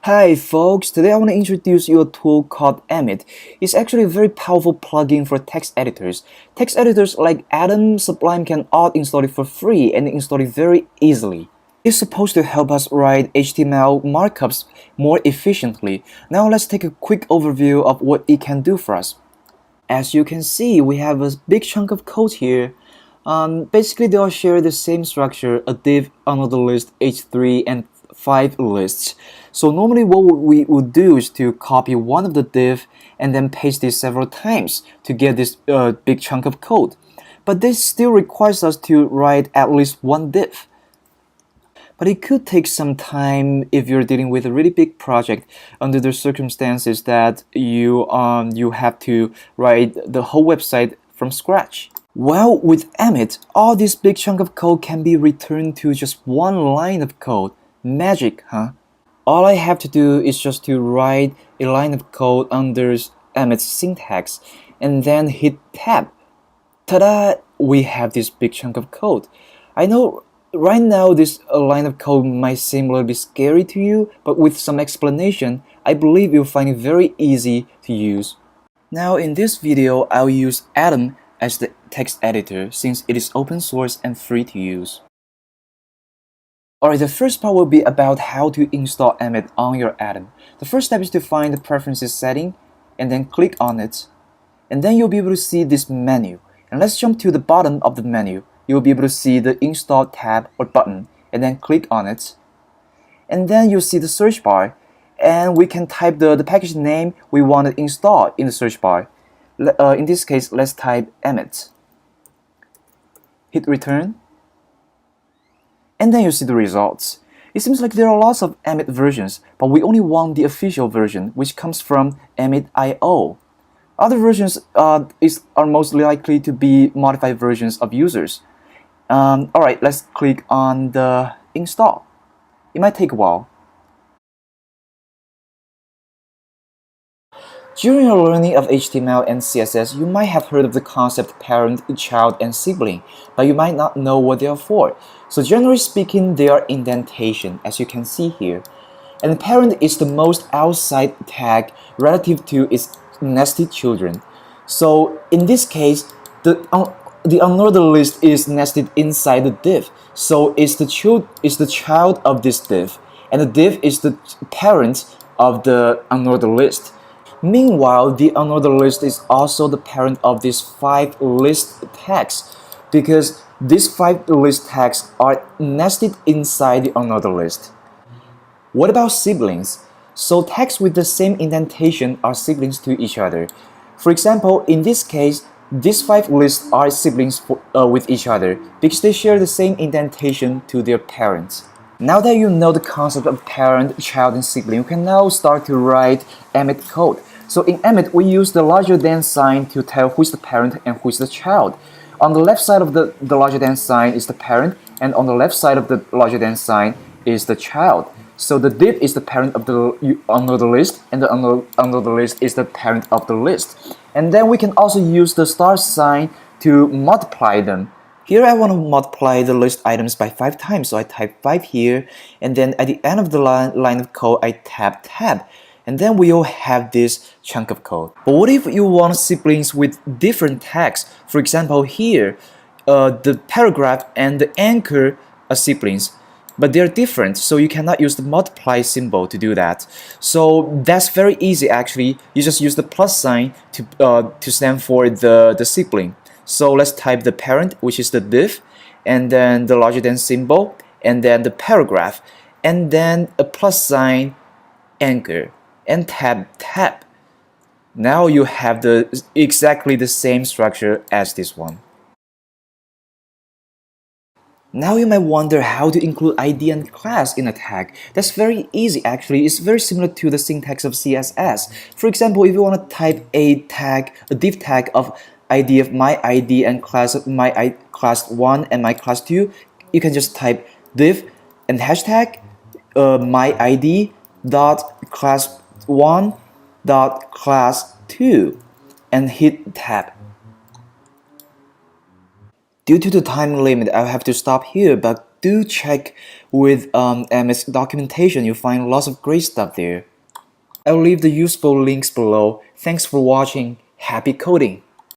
Hi folks, today I want to introduce you a tool called Emmet. It's actually a very powerful plugin for text editors. Text editors like Atom, Sublime can all install it for free and install it very easily. It's supposed to help us write HTML markups more efficiently. Now let's take a quick overview of what it can do for us. As you can see, we have a big chunk of code here. Basically, they all share the same structure, a div, another list, h3, and 5 lists. So normally what we would do is to copy one of the div and then paste it several times to get this big chunk of code. But this still requires us to write at least one div. But it could take some time if you're dealing with a really big project under the circumstances that you have to write the whole website from scratch. Well, with Emmet, all this big chunk of code can be returned to just one line of code. Magic, huh? All I have to do is just to write a line of code under Emmet's syntax and then hit tab. Ta-da! We have this big chunk of code. I know right now this line of code might seem a little bit scary to you, but with some explanation, I believe you'll find it very easy to use. Now in this video, I'll use Atom as the text editor since it is open source and free to use. Alright, the first part will be about how to install Emmet on your Atom. The first step is to find the preferences setting and then click on it. And then you'll be able to see this menu. And let's jump to the bottom of the menu. You'll be able to see the install tab or button and then click on it. And then you'll see the search bar and we can type the package name we want to install in the search bar. In this case, let's type Emmet. Hit return. And then you see the results. It seems like there are lots of Emmet versions, but we only want the official version, which comes from Emmet.io. Other versions are most likely to be modified versions of users. Alright, let's click on the install. It might take a while. During your learning of HTML and CSS, you might have heard of the concept parent, child, and sibling, but you might not know what they are for. So generally speaking, they are indentation, as you can see here. And parent is the most outside tag relative to its nested children. So in this case, the unordered list is nested inside the div. So it's the child of this div, and the div is the parent of the unordered list. Meanwhile, the unordered list is also the parent of these 5 list tags because these 5 list tags are nested inside the unordered list. What about siblings? So tags with the same indentation are siblings to each other. For example, in this case, these 5 lists are siblings with each other because they share the same indentation to their parents. Now that you know the concept of parent, child, and sibling, you can now start to write Emmet code. So in Emmet, we use the larger than sign to tell who is the parent and who is the child. On the left side of the larger than sign is the parent, and on the left side of the larger than sign is the child. So the div is the parent of the unordered list, and the unordered list is the parent of the list. And then we can also use the star sign to multiply them. Here I want to multiply the list items by 5 times, so I type 5 here, and then at the end of the line of code, I tap tab. And then we'll have this chunk of code. But what if you want siblings with different tags? For example, here, the paragraph and the anchor are siblings, but they're different, so you cannot use the multiply symbol to do that. So that's very easy actually. You just use the plus sign to stand for the sibling. So let's type the parent, which is the div, and then the larger than symbol, and then the paragraph, and then a plus sign anchor. And tab. Now you have exactly the same structure as this one. Now you might wonder how to include ID and class in a tag. That's very easy actually. It's very similar to the syntax of CSS. For example, if you want to type a div tag of ID of my ID and class of my class 1 and my class 2, you can just type div and hashtag my ID dot class 1 dot class 2 and hit tab. Due to the time limit, I'll have to stop here, but do check with Emmet's documentation. You'll find lots of great stuff there. I'll leave the useful links below. Thanks for watching. Happy coding!